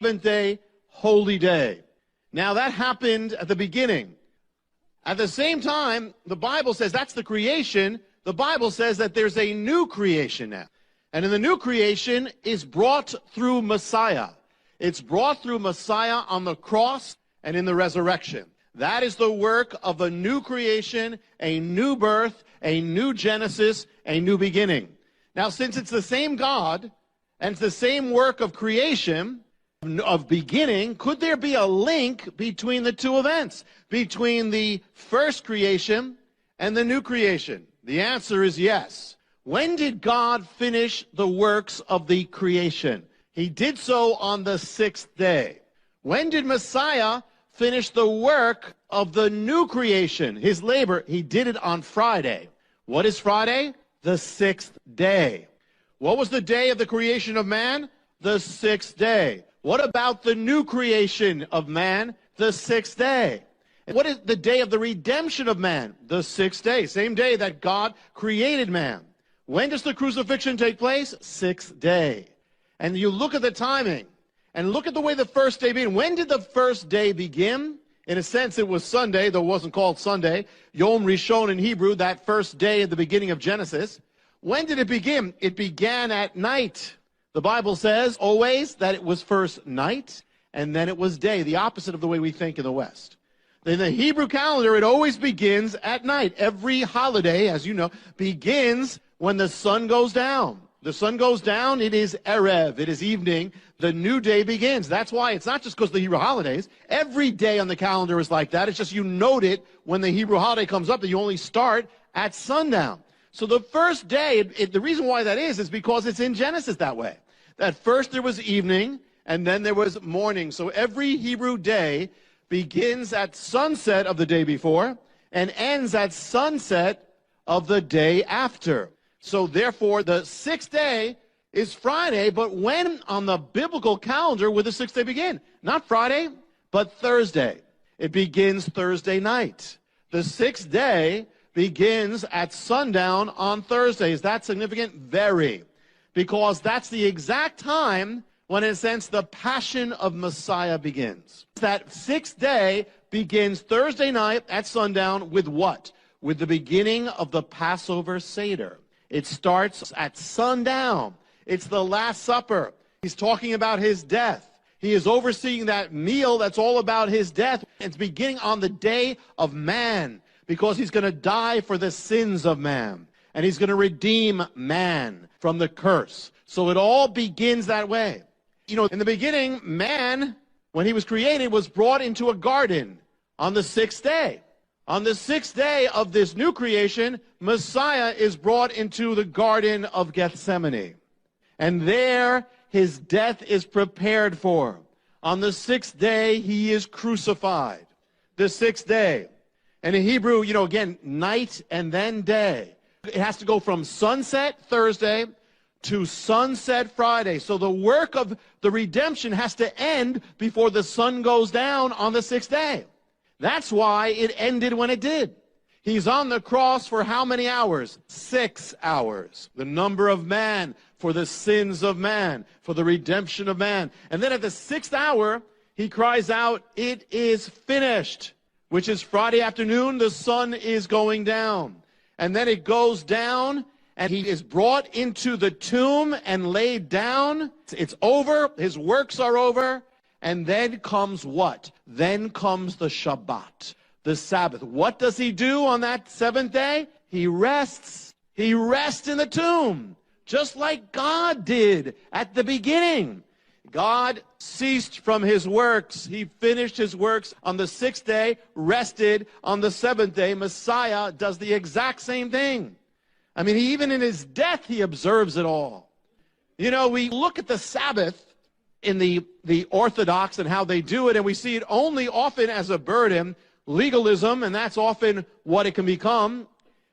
seventh-day holy day. Now that happened at the beginning. At the same time, the Bible says that's the creation. The Bible says that there's a new creation now. And in the new creation is brought through Messiah. It's brought through Messiah on the cross and in the resurrection. That is the work of a new creation, a new birth, a new Genesis, a new beginning. Now, since it's the same God and it's the same work of creation, of beginning, could there be a link between the two events, between the first creation and the new creation? The answer is yes. When did God finish the works of the creation? He did so on the sixth day. When did Messiah finish the work of the new creation, his labor? He did it on Friday. What is Friday? The sixth day. What was the day of the creation of man? The sixth day. What about the new creation of man? The sixth day. And what is the day of the redemption of man? The sixth day. Same day that God created man. When does the crucifixion take place? Sixth day. And you look at the timing and look at the way the first day began. When did the first day begin? In a sense, it was Sunday, though it wasn't called Sunday. Yom Rishon in Hebrew, that first day at the beginning of Genesis. When did it begin? It began at night. The Bible says always that it was first night and then it was day, the opposite of the way we think in the West. In the Hebrew calendar, it always begins at night. Every holiday, as you know, begins when the sun goes down. The sun goes down, it is Erev, it is evening, the new day begins. That's why it's not just because of the Hebrew holidays. Every day on the calendar is like that. It's just you note it when the Hebrew holiday comes up that you only start at sundown. So the first day, the reason why that is because it's in Genesis that way. That first there was evening, and then there was morning. So every Hebrew day begins at sunset of the day before, and ends at sunset of the day after. So therefore, the sixth day is Friday, but when on the biblical calendar would the sixth day begin? Not Friday, but Thursday. It begins Thursday night. The sixth day begins at sundown on Thursday. Is that significant? Very. Because that's the exact time when, in a sense, the passion of Messiah begins. That sixth day begins Thursday night at sundown with what? With the beginning of the Passover Seder. It starts at sundown. It's the Last Supper. He's talking about his death. He is overseeing that meal that's all about his death. It's beginning on the day of man, because he's going to die for the sins of man. And he's going to redeem man from the curse. So it all begins that way. You know, in the beginning, man, when he was created, was brought into a garden on the sixth day. On the sixth day of this new creation, Messiah is brought into the Garden of Gethsemane. And there, his death is prepared for. On the sixth day, he is crucified. The sixth day. And in Hebrew, you know, again, night and then day. It has to go from sunset Thursday to sunset Friday. So the work of the redemption has to end before the sun goes down on the sixth day. That's why it ended when it did. He's on the cross for how many hours? 6 hours. The number of man for the sins of man, for the redemption of man. And then at the sixth hour, he cries out, "It is finished," which is Friday afternoon. The sun is going down. And then it goes down, and he is brought into the tomb and laid down. It's over. His works are over. And then comes what? Then comes the Shabbat, the Sabbath. What does he do on that seventh day? He rests. He rests in the tomb, just like God did at the beginning. God ceased from his works. He finished his works on the sixth day, rested on the seventh day. Messiah does the exact same thing. I mean, even in his death, he observes it all. You know, we look at the Sabbath in the Orthodox and how they do it, and we see it only often as a burden, legalism, and that's often what it can become.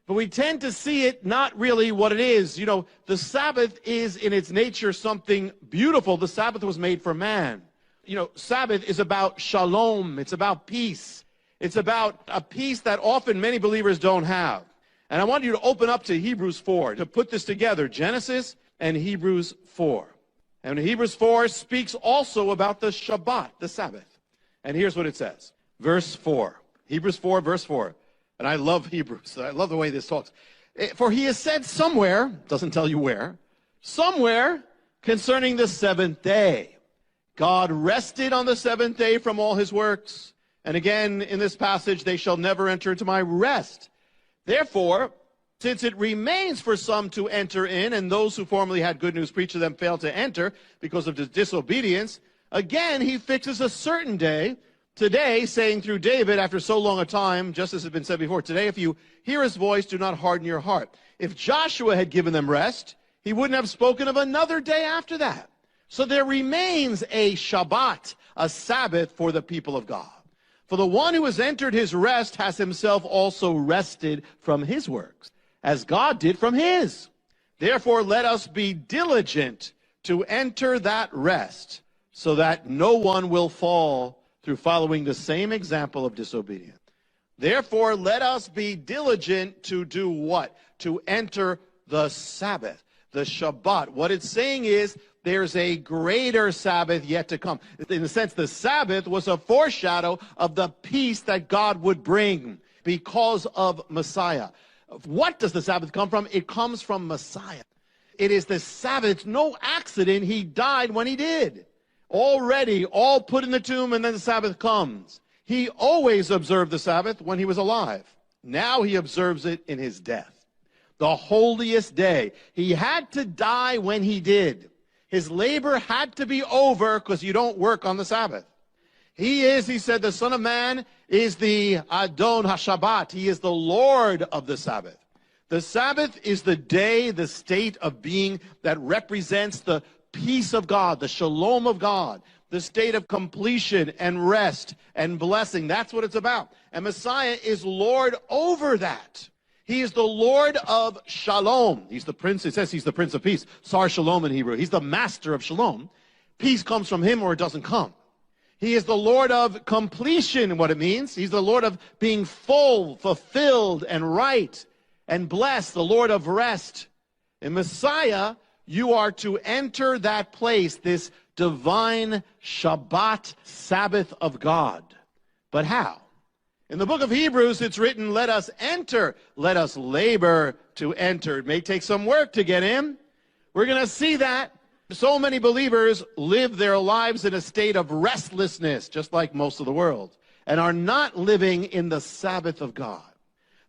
But we tend to see it not really what it is. You know, the Sabbath is in its nature something beautiful. The Sabbath was made for man. You know, Sabbath is about shalom. It's about peace. It's about a peace that often many believers don't have. And I want you to open up to Hebrews 4 to put this together, Genesis and Hebrews 4. And Hebrews 4 speaks also about the Shabbat, the Sabbath. And here's what it says. Verse 4. Hebrews 4, verse 4. And I love Hebrews. I love the way this talks. For he has said somewhere, doesn't tell you where, somewhere concerning the seventh day. God rested on the seventh day from all his works. And again, in this passage, they shall never enter into my rest. Therefore, since it remains for some to enter in, and those who formerly had good news preached to them failed to enter because of disobedience, again he fixes a certain day, today, saying through David, after so long a time, just as has been said before, today if you hear his voice, do not harden your heart. If Joshua had given them rest, he wouldn't have spoken of another day after that. So there remains a Shabbat, a Sabbath for the people of God. For the one who has entered his rest has himself also rested from his works, as God did from his. Therefore, let us be diligent to enter that rest, so that no one will fall through following the same example of disobedience. Therefore, let us be diligent to do what? To enter the Sabbath, the Shabbat. What it's saying is there's a greater Sabbath yet to come. In a sense, the Sabbath was a foreshadow of the peace that God would bring because of Messiah. What does the Sabbath come from? It comes from Messiah. It is the Sabbath. It's no accident he died when he did. Already, all put in the tomb, and then the Sabbath comes. He always observed the Sabbath when he was alive. Now he observes it in his death. The holiest day. He had to die when he did. His labor had to be over because you don't work on the Sabbath. He said, the Son of Man is the Adon HaShabbat. He is the Lord of the Sabbath. The Sabbath is the day, the state of being that represents the peace of God, the shalom of God, the state of completion and rest and blessing. That's what it's about. And Messiah is Lord over that. He is the Lord of Shalom. He's the Prince. It says he's the Prince of Peace. Sar Shalom in Hebrew. He's the master of Shalom. Peace comes from him or it doesn't come. He is the Lord of completion, what it means. He's the Lord of being full, fulfilled, and right, and blessed, the Lord of rest. In Messiah, you are to enter that place, this divine Shabbat, Sabbath of God. But how? In the book of Hebrews, it's written, let us enter, let us labor to enter. It may take some work to get in. We're going to see that. So many believers live their lives in a state of restlessness, just like most of the world, and are not living in the Sabbath of God.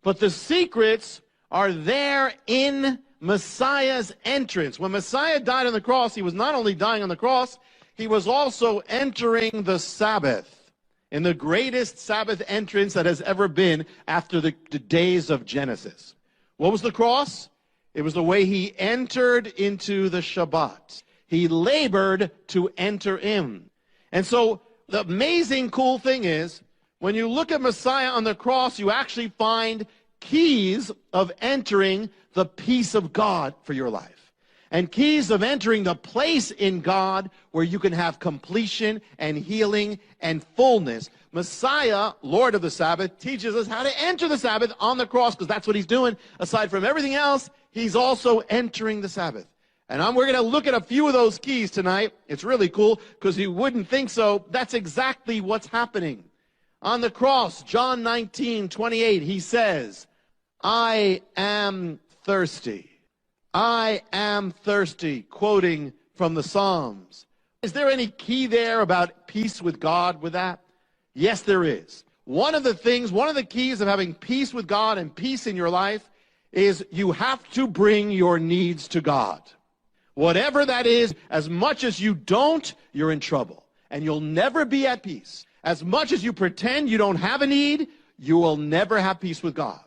But the secrets are there in Messiah's entrance. When Messiah died on the cross, he was not only dying on the cross, he was also entering the Sabbath in the greatest Sabbath entrance that has ever been after the days of Genesis. What was the cross? It was the way he entered into the Shabbat. He labored to enter in. And so the amazing cool thing is, when you look at Messiah on the cross, you actually find keys of entering the peace of God for your life. And keys of entering the place in God where you can have completion and healing and fullness. Messiah, Lord of the Sabbath, teaches us how to enter the Sabbath on the cross, because that's what he's doing. Aside from everything else, he's also entering the Sabbath. And we're going to look at a few of those keys tonight. It's really cool because you wouldn't think so. That's exactly what's happening. On the cross, John 19:28, he says, I am thirsty. I am thirsty, quoting from the Psalms. Is there any key there about peace with God with that? Yes, there is. One of the keys of having peace with God and peace in your life is you have to bring your needs to God. Whatever that is, as much as you don't, you're in trouble. And you'll never be at peace. As much as you pretend you don't have a need, you will never have peace with God.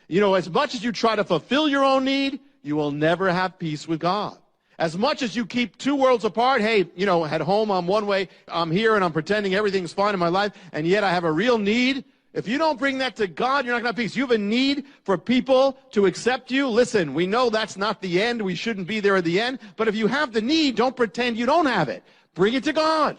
You know, as much as you try to fulfill your own need, you will never have peace with God. As much as you keep two worlds apart, hey, you know, at home I'm one way, I'm here and I'm pretending everything's fine in my life, and yet I have a real need. If you don't bring that to God, you're not going to have peace. You have a need for people to accept you. Listen, we know that's not the end. We shouldn't be there at the end. But if you have the need, don't pretend you don't have it. Bring it to God.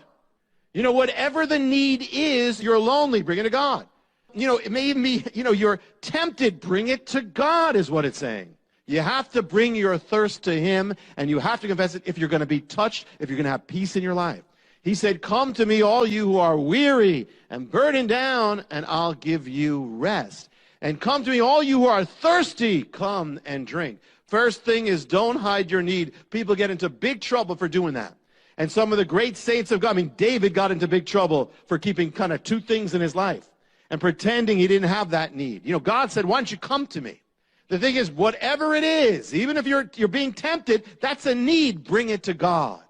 You know, whatever the need is, you're lonely, bring it to God. You know, it may even be, you know, you're tempted, bring it to God is what it's saying. You have to bring your thirst to him, and you have to confess it if you're going to be touched, if you're going to have peace in your life. He said, come to me, all you who are weary and burdened down, and I'll give you rest. And come to me, all you who are thirsty, come and drink. First thing is, don't hide your need. People get into big trouble for doing that. And some of the great saints of God, I mean, David got into big trouble for keeping kind of two things in his life and pretending he didn't have that need. You know, God said, why don't you come to me? The thing is, whatever it is, even if you're being tempted, that's a need, bring it to God.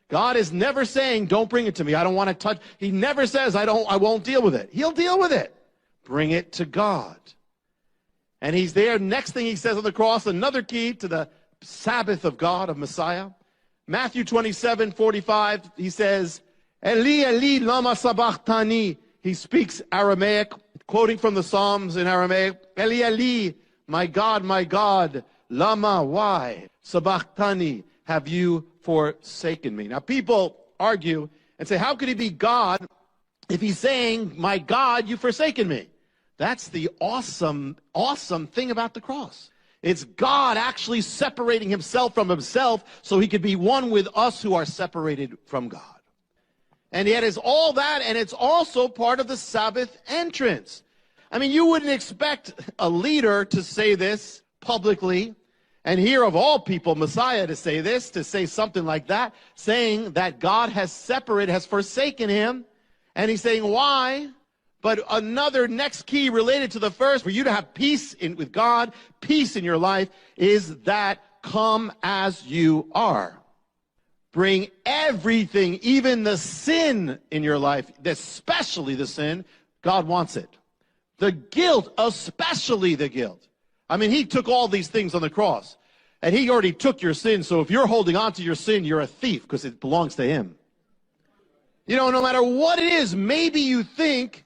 God is never saying, don't bring it to me. I don't want to touch. He never says, I won't deal with it. He'll deal with it. Bring it to God. And he's there. Next thing he says on the cross, another key to the Sabbath of God, of Messiah. Matthew 27:45, he says, Eli, Eli, lama sabachthani. He speaks Aramaic, quoting from the Psalms in Aramaic. Eli, Eli, my God, lama, why? Sabachthani, have you forsaken me? Now, people argue and say, how could he be God if he's saying, my God, you've forsaken me? That's the awesome thing about the cross. It's God actually separating himself from himself so he could be one with us who are separated from God. And yet it's all that, and it's also part of the Sabbath entrance. I mean, you wouldn't expect a leader to say this publicly, and here of all people, Messiah to say this, to say something like that, saying that God has separated, has forsaken him. And he's saying, why? But another next key related to the first, for you to have peace with God, peace in your life, is that come as you are. Bring everything, even the sin in your life, especially the sin, God wants it. The guilt, especially the guilt. I mean, he took all these things on the cross, and he already took your sin, so if you're holding on to your sin, you're a thief, because it belongs to him. You know, no matter what it is, maybe you think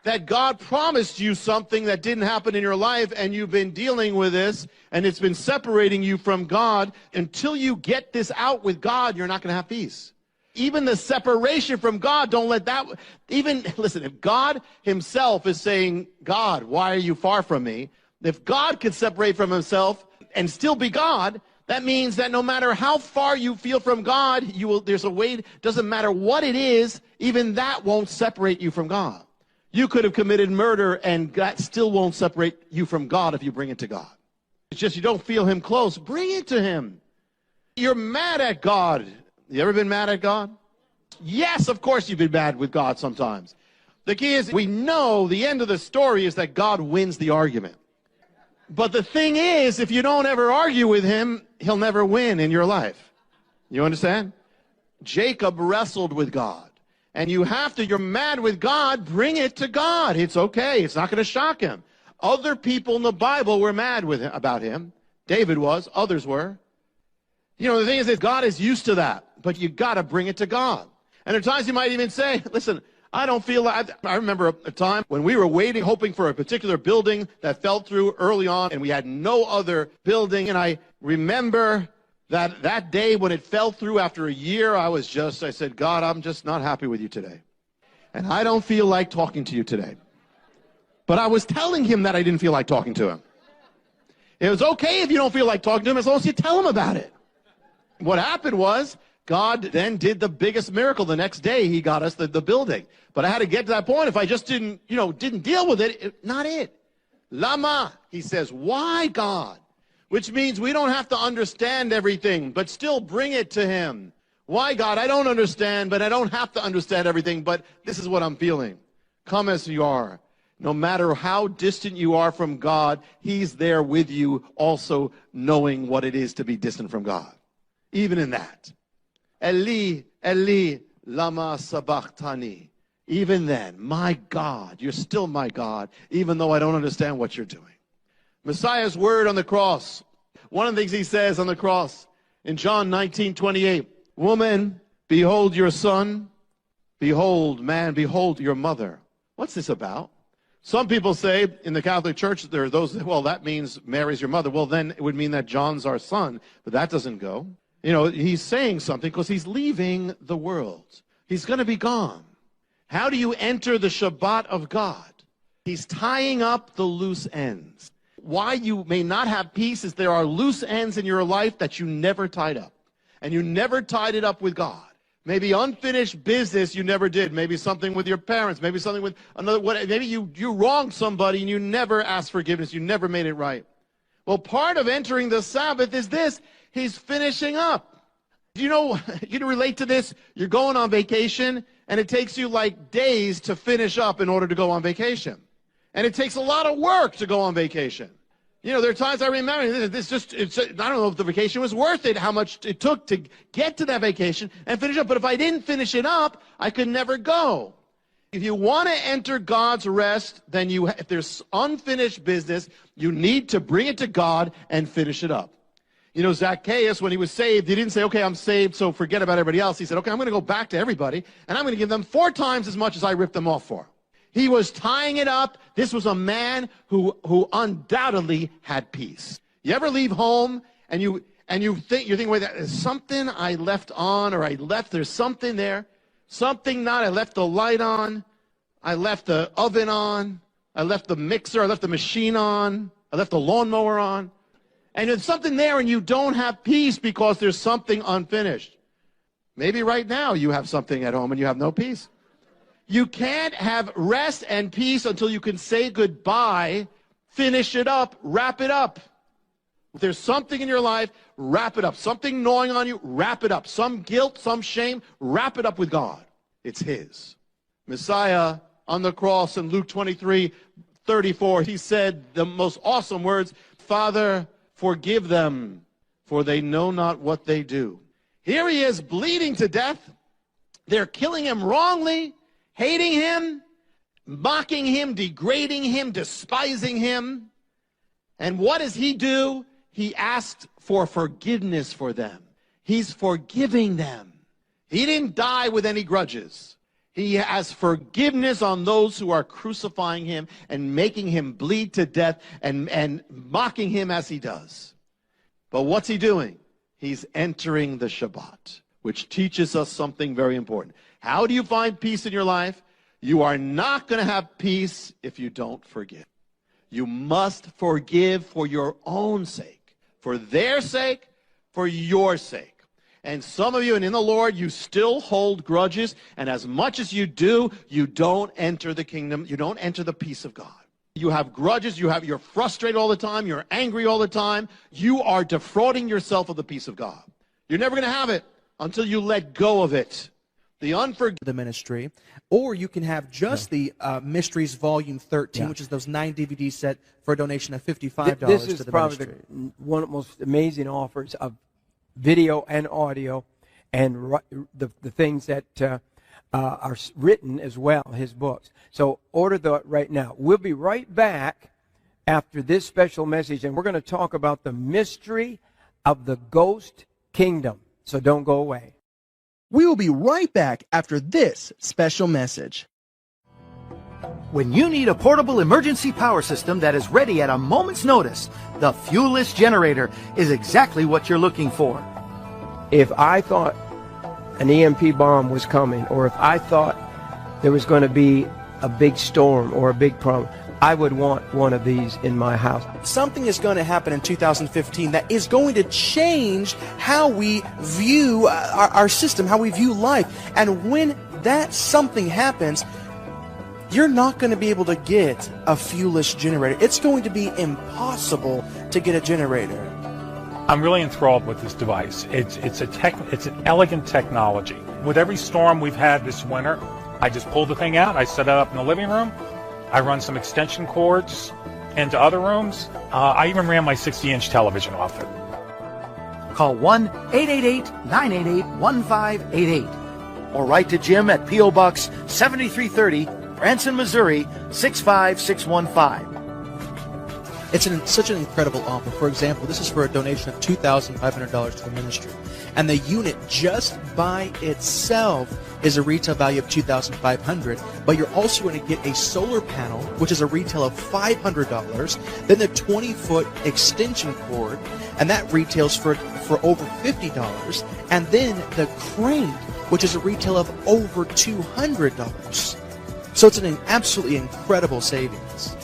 that God promised you something that didn't happen in your life, and you've been dealing with this, and it's been separating you from God. Until you get this out with God, you're not going to have peace. Even the separation from God, don't let that, listen, if God himself is saying, God, why are you far from me? If God could separate from himself and still be God, that means that no matter how far you feel from God, there's a way, doesn't matter what it is, even that won't separate you from God. You could have committed murder, and that still won't separate you from God if you bring it to God. It's just you don't feel him close. Bring it to him. You're mad at God. You ever been mad at God? Yes, of course you've been mad with God sometimes. The key is, we know the end of the story is that God wins the argument. But the thing is, if you don't ever argue with him, he'll never win in your life. You understand? Jacob wrestled with God. And you're mad with God, bring it to God. It's okay. It's not going to shock him. Other people in the Bible were mad with him, about him. David was. Others were. You know, the thing is that God is used to that. But you got to bring it to God. And there are times you might even say, listen, I don't feel like, I remember a time when we were waiting, hoping for a particular building that fell through early on, and we had no other building. And I remember that day when it fell through after a year, I said, God, I'm just not happy with you today. And I don't feel like talking to you today. But I was telling him that I didn't feel like talking to him. It was okay if you don't feel like talking to him as long as you tell him about it. What happened was, God then did the biggest miracle. The next day, he got us the building. But I had to get to that point. If I just didn't deal with it, not it. Lama, he says, why, God? Which means we don't have to understand everything, but still bring it to him. Why, God? I don't understand, but I don't have to understand everything, but this is what I'm feeling. Come as you are. No matter how distant you are from God, he's there with you, also knowing what it is to be distant from God. Even in that. Eli, Eli, lama sabachthani. Even then, my God, you're still my God, even though I don't understand what you're doing. Messiah's word on the cross. One of the things he says on the cross in John 19:28, woman, behold your son. Behold, man, behold your mother. What's this about? Some people say in the Catholic Church, there are those, well, that means Mary's your mother. Well, then it would mean that John's our son, but that doesn't go. You know, he's saying something because he's leaving the world. He's going to be gone. How do you enter the Shabbat of God? He's tying up the loose ends. why you may not have peace is there are loose ends in your life that you never tied up. And you never tied it up with God. Maybe unfinished business you never did. Maybe something with your parents. Maybe something with another. Maybe you wronged somebody and you never asked forgiveness. You never made it right. Well, part of entering the Sabbath is this. He's finishing up. You know, you can relate to this. You're going on vacation, and it takes you like days to finish up in order to go on vacation. And it takes a lot of work to go on vacation. You know, there are times I remember, I don't know if the vacation was worth it, how much it took to get to that vacation and finish up. But if I didn't finish it up, I could never go. If you want to enter God's rest, then if there's unfinished business, you need to bring it to God and finish it up. You know, Zacchaeus, when he was saved, he didn't say, okay, I'm saved, so forget about everybody else. He said, okay, I'm going to go back to everybody, and I'm going to give them 4 times as much as I ripped them off for. He was tying it up. This was a man who undoubtedly had peace. You ever leave home and you're thinking, wait, there's something I left on, or there's something there. Something not, I left the light on. I left the oven on. I left the mixer. I left the machine on. I left the lawnmower on. And there's something there and you don't have peace because there's something unfinished. Maybe right now you have something at home and you have no peace. You can't have rest and peace until you can say goodbye, finish it up, wrap it up. If there's something in your life, wrap it up. Something gnawing on you, wrap it up. Some guilt, some shame, wrap it up with God. It's His. Messiah on the cross in Luke 23:34, He said the most awesome words, Father, forgive them, for they know not what they do. Here He is bleeding to death. They're killing Him wrongly, hating Him, mocking Him, degrading Him, despising Him. And what does He do? He asked for forgiveness for them. He's forgiving them. He didn't die with any grudges. He has forgiveness on those who are crucifying Him and making Him bleed to death and mocking Him as He does. But what's He doing? He's entering the Shabbat, which teaches us something very important. How do you find peace in your life? You are not going to have peace if you don't forgive. You must forgive for your own sake, for their sake, for your sake. And some of you, and in the Lord, you still hold grudges, and as much as you do, you don't enter the kingdom, you don't enter the peace of God. You have grudges, you're frustrated all the time, you're angry all the time. You are defrauding yourself of the peace of God. You're never going to have it until you let go of it. The ministry, or you can have just the Mysteries Volume 13, which is those 9 DVD set for a donation of $55 to the ministry. This is probably one of the most amazing offers of video and audio, and the things that are written as well, his books. So order that right now. We'll be right back after this special message, and we're going to talk about the mystery of the ghost kingdom. So don't go away. We will be right back after this special message. When you need a portable emergency power system that is ready at a moment's notice, the fuelless generator is exactly what you're looking for. If I thought an EMP bomb was coming, or if I thought there was going to be a big storm or a big problem, I would want one of these in my house. Something is going to happen in 2015 that is going to change how we view our system, how we view life. And when that something happens, you're not going to be able to get a fuelless generator. It's going to be impossible to get a generator. I'm really enthralled with this device. It's an elegant technology. With every storm we've had this winter, I just pull the thing out, I set it up in the living room, I run some extension cords into other rooms. I even ran my 60-inch television off it. Call 1-888-988-1588 or write to Jim at P.O. Box 7330, Branson, Missouri 65615. It's such an incredible offer. For example, this is for a donation of $2,500 to the ministry. And the unit just by itself is a retail value of $2,500, but you're also going to get a solar panel, which is a retail of $500, then the 20-foot extension cord, and that retails for over $50, and then the crane, which is a retail of over $200. So it's an absolutely incredible savings.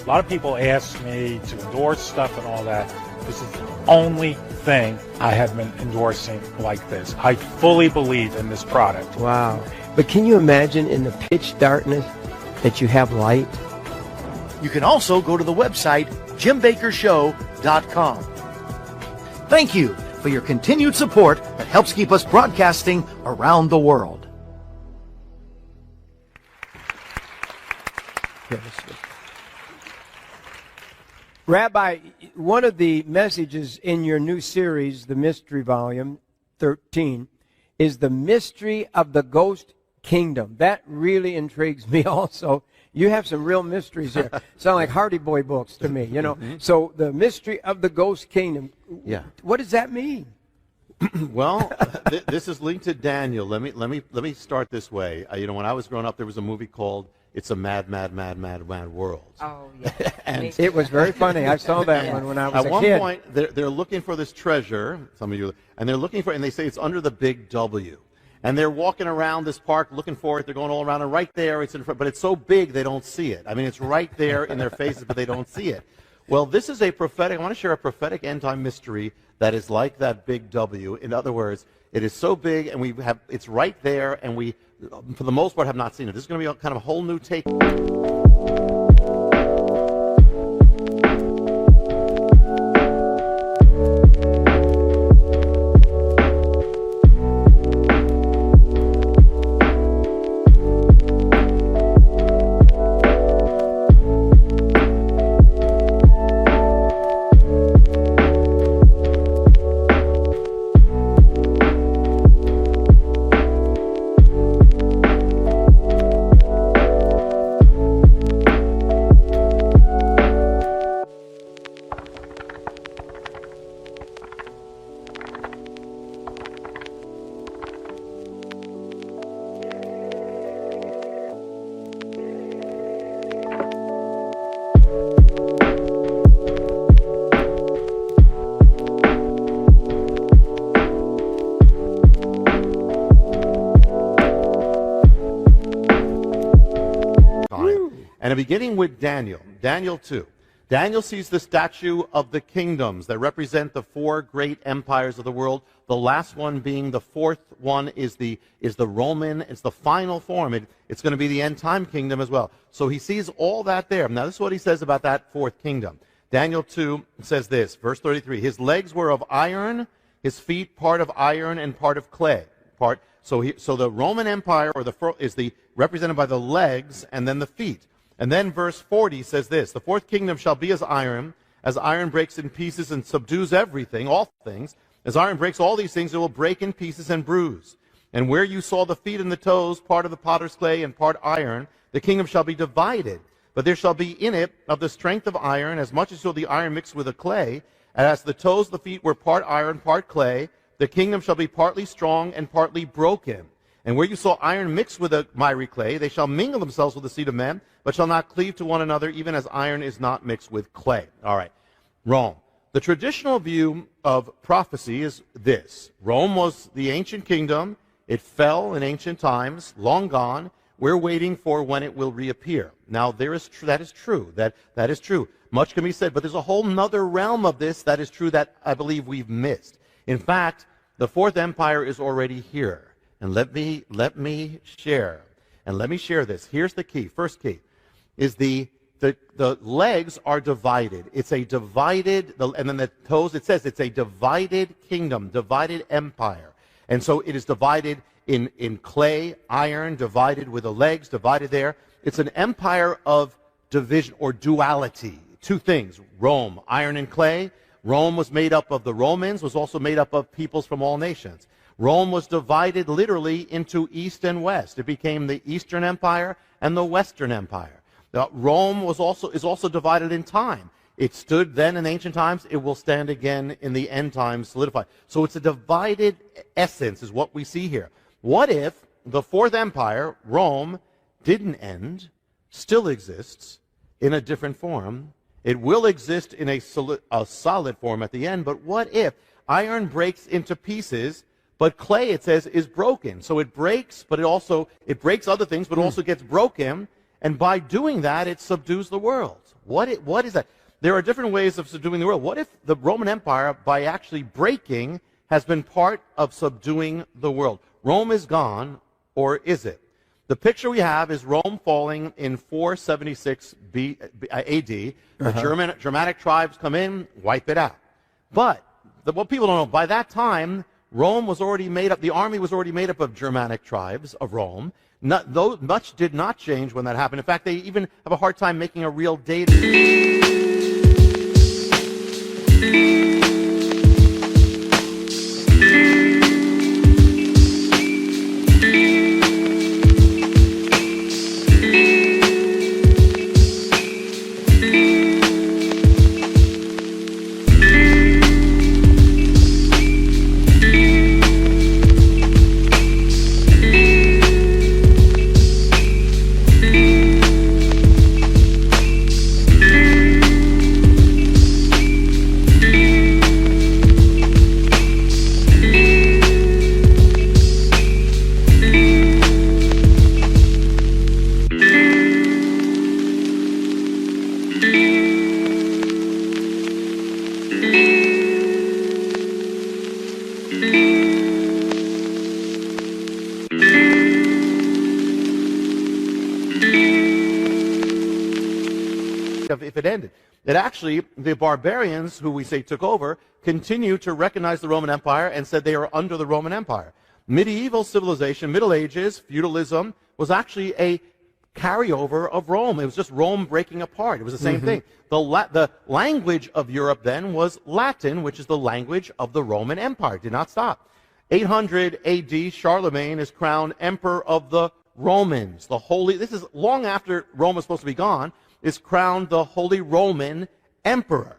A lot of people ask me to endorse stuff and all that. This is the only thing I have been endorsing like this. I fully believe in this product. Wow. But can you imagine in the pitch darkness that you have light? You can also go to the website JimBakkerShow.com. Thank you for your continued support that helps keep us broadcasting around the world. Rabbi, one of the messages in your new series, the Mystery Volume 13, is the mystery of the ghost kingdom. That really intrigues me also. You have some real mysteries here. Sound like Hardy Boy books to me, you know. So the mystery of the ghost kingdom. Yeah. What does that mean? Well, this is linked to Daniel. Let me start this way. You know, when I was growing up, there was a movie called "It's a Mad, Mad, Mad, Mad, Mad World." Oh, yeah. And It was very funny. I saw that one when I was at a one kid. point, they're looking for this treasure. Some of you, and they're looking for, and they say it's under the big W. And they're walking around this park looking for it. They're going all around, and right there, it's in front. But it's so big they don't see it. I mean, it's right there in their faces, but they don't see it. Well, this is a prophetic. I want to share a prophetic end-time mystery that is like that big W. In other words, it is so big, and it's right there, and we, for the most part, have not seen it. This is going to be kind of a whole new take. And beginning with Daniel, Daniel 2. Daniel sees the statue of the kingdoms that represent the four great empires of the world. The last one being the fourth one is the Roman. It's the final form. It's going to be the end time kingdom as well. So he sees all that there. Now this is what he says about that fourth kingdom. Daniel 2 says this, verse 33. His legs were of iron, his feet part of iron and part of clay. So the Roman Empire is represented by the legs and then the feet. And then verse 40 says this, the fourth kingdom shall be as iron breaks in pieces and subdues everything, all things. As iron breaks all these things, it will break in pieces and bruise. And where you saw the feet and the toes, part of the potter's clay and part iron, the kingdom shall be divided. But there shall be in it of the strength of iron, as much as so the iron mixed with the clay. And as the toes, the feet were part iron, part clay, the kingdom shall be partly strong and partly broken. And where you saw iron mixed with the miry clay, they shall mingle themselves with the seed of men, but shall not cleave to one another, even as iron is not mixed with clay. All right. Rome. The traditional view of prophecy is this. Rome was the ancient kingdom. It fell in ancient times, long gone. We're waiting for when it will reappear. Now, that is true. That is true. Much can be said, but there's a whole nother realm of this that is true that I believe we've missed. In fact, the fourth empire is already here. And let me share this. Here's the key. First key is the legs are divided. It's a divided, and then the toes, it says it's a divided kingdom, divided empire. And so it is divided in clay, iron, divided with the legs, divided there. It's an empire of division or duality. Two things, Rome, iron and clay. Rome was made up of the Romans, was also made up of peoples from all nations. Rome was divided literally into east and west. It became the Eastern Empire and the Western Empire. Rome is also divided in time. It stood then in ancient times. It will stand again in the end times, solidified. So it's a divided essence is what we see here. What if the fourth empire, Rome, didn't end, still exists in a different form? It will exist in a solid form at the end, but what if iron breaks into pieces, but clay, it says, is broken? So it breaks, but it breaks other things, but also gets broken, and by doing that, it subdues the world. What is that? There are different ways of subduing the world. What if the Roman Empire, by actually breaking, has been part of subduing the world? Rome is gone, or is it? The picture we have is Rome falling in 476 AD. The Germanic tribes come in, wipe it out. But what people don't know, by that time, Rome was already made up, the army was already made up of Germanic tribes of Rome. Much did not change when that happened. In fact, they even have a hard time making a real date. If it ended. That actually, the barbarians, who we say took over, continue to recognize the Roman Empire and said they are under the Roman Empire. Medieval civilization, Middle Ages, feudalism, was actually a carryover of Rome. It was just Rome breaking apart. It was the same thing. The language of Europe then was Latin, which is the language of the Roman Empire. It did not stop. 800 AD, Charlemagne is crowned Emperor of the Romans. This is long after Rome was supposed to be gone, is crowned the Holy Roman Emperor.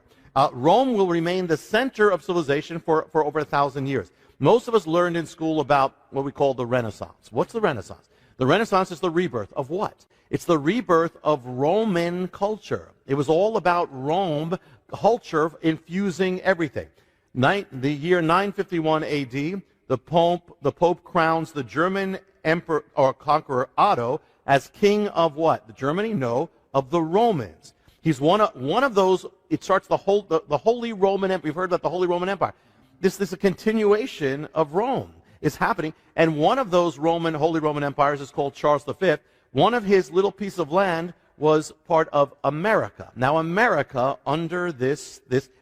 Rome will remain the center of civilization for over 1,000 years. Most of us learned in school about what we call the Renaissance. What's the Renaissance? The Renaissance is the rebirth of what? It's the rebirth of Roman culture. It was all about Rome culture infusing everything. The year 951 AD, the Pope crowns the German emperor or conqueror Otto as king of what? Germany? No, of the Romans. He's one of those. It starts the Holy Roman Empire. We've heard about the Holy Roman Empire. This is a continuation of Rome is happening, and one of those Holy Roman empires is called Charles V. One of his little piece of land was part of America. Now America under this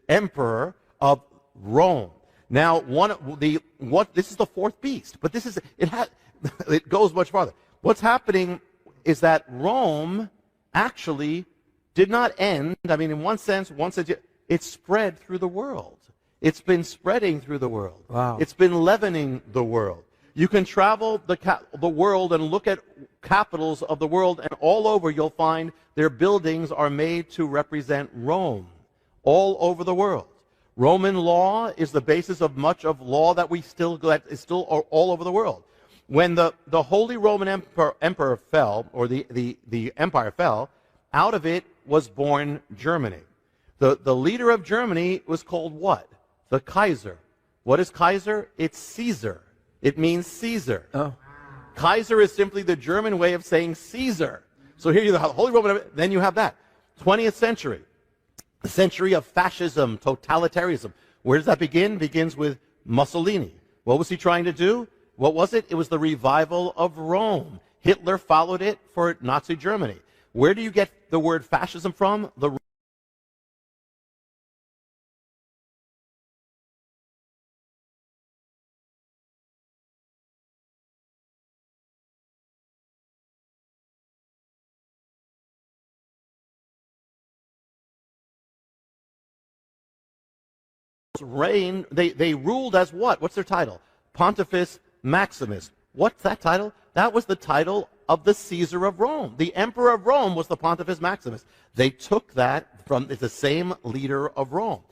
emperor of Rome. Now this is the fourth beast, but it goes much farther. What's happening is that Rome actually did not end. I mean, in one sense, it spread through the world. It's been spreading through the world. Wow. It's been leavening the world. You can travel the world and look at capitals of the world, and all over you'll find their buildings are made to represent Rome. All over the world. Roman law is the basis of much of law that is still all over the world. When the Holy Roman Emperor fell, or the empire fell, out of it was born Germany. The leader of Germany was called what? The Kaiser. What is Kaiser? It's Caesar. It means Caesar. Oh. Kaiser is simply the German way of saying Caesar. So here you have the Holy Roman Empire, then you have that. 20th century. The century of fascism, totalitarianism. Where does that begin? Begins with Mussolini. What was he trying to do? What was it? It was the revival of Rome. Hitler followed it for Nazi Germany. Where do you get the word fascism from? The reign, they ruled as what? What's their title? Pontifex Maximus. What's that title? That was the title of the Caesar of Rome. The Emperor of Rome was the Pontifex Maximus. They took that from the same leader of Rome.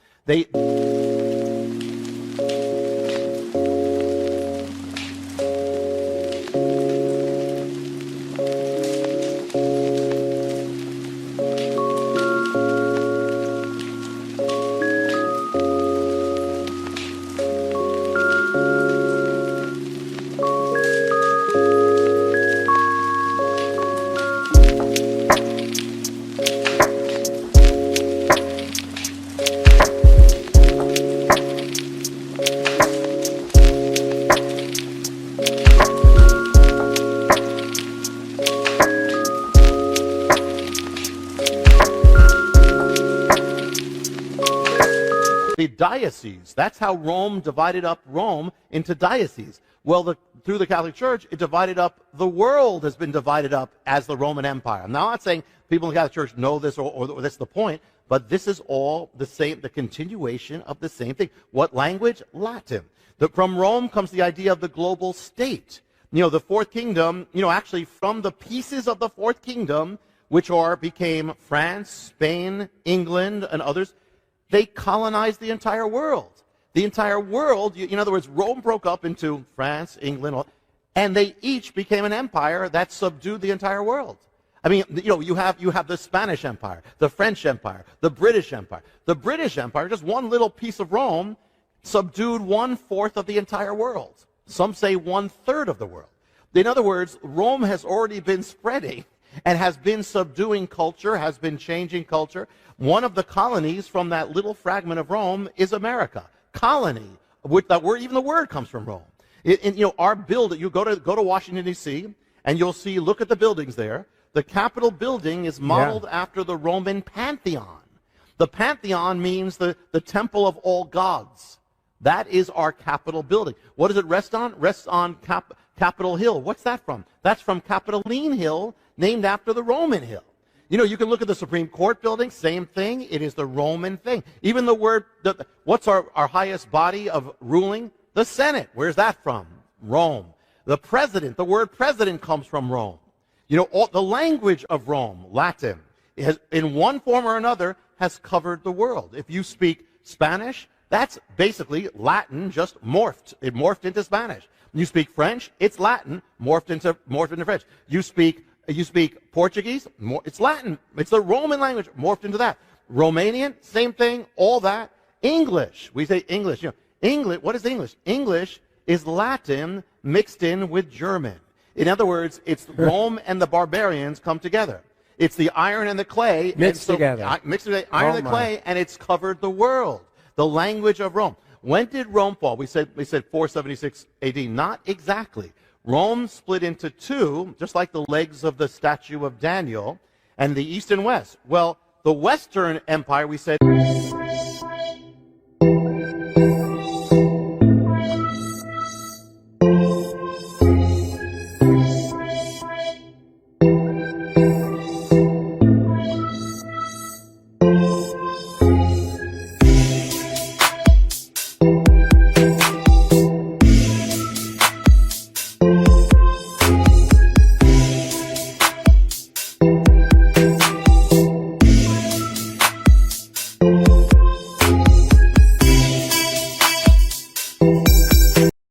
the diocese. That's how Rome divided up Rome into dioceses. Well, through the Catholic Church, it divided up, the world has been divided up as the Roman Empire. I'm not saying people in the Catholic Church know this or that's the point, but this is all the same, the continuation of the same thing. What language? Latin. From Rome comes the idea of the global state. The fourth kingdom, actually from the pieces of the fourth kingdom, which became France, Spain, England, and others, they colonized the entire world. The entire world, in other words, Rome broke up into France, England, and they each became an empire that subdued the entire world. I mean, you have the Spanish Empire, the French Empire, the British Empire. The British Empire, just one little piece of Rome, subdued 1/4 of the entire world. Some say 1/3 of the world. In other words, Rome has already been spreading and has been subduing culture, has been changing culture. One of the colonies from that little fragment of Rome is America. Colony, with that word, even the word comes from Rome. Our building, you go to Washington, D.C., and you'll see, look at the buildings there. The Capitol building is modeled after the Roman Pantheon. The Pantheon means the temple of all gods. That is our Capitol building. What does it rest on? Rests on Capitol Hill. What's that from? That's from Capitoline Hill, named after the Roman hill. You can look at the Supreme Court building, same thing. It is the Roman thing. Even the word, what's our highest body of ruling? The Senate. Where's that from? Rome. The president, the word president comes from Rome. The language of Rome, Latin, in one form or another, has covered the world. If you speak Spanish, that's basically Latin just morphed. It morphed into Spanish. You speak French, it's Latin, morphed into French. You speak Portuguese, it's Latin. It's the Roman language, morphed into that. Romanian, same thing, all that. English, we say English. English, what is English? English is Latin mixed in with German. In other words, it's Rome and the barbarians come together. It's the iron and the clay. Mixed together. Mixed together, iron and the clay, and it's covered the world. The language of Rome. When did Rome fall? We said 476 AD. Not exactly. Rome split into two, just like the legs of the statue of Daniel, and the east and west. Well, the Western Empire, we said...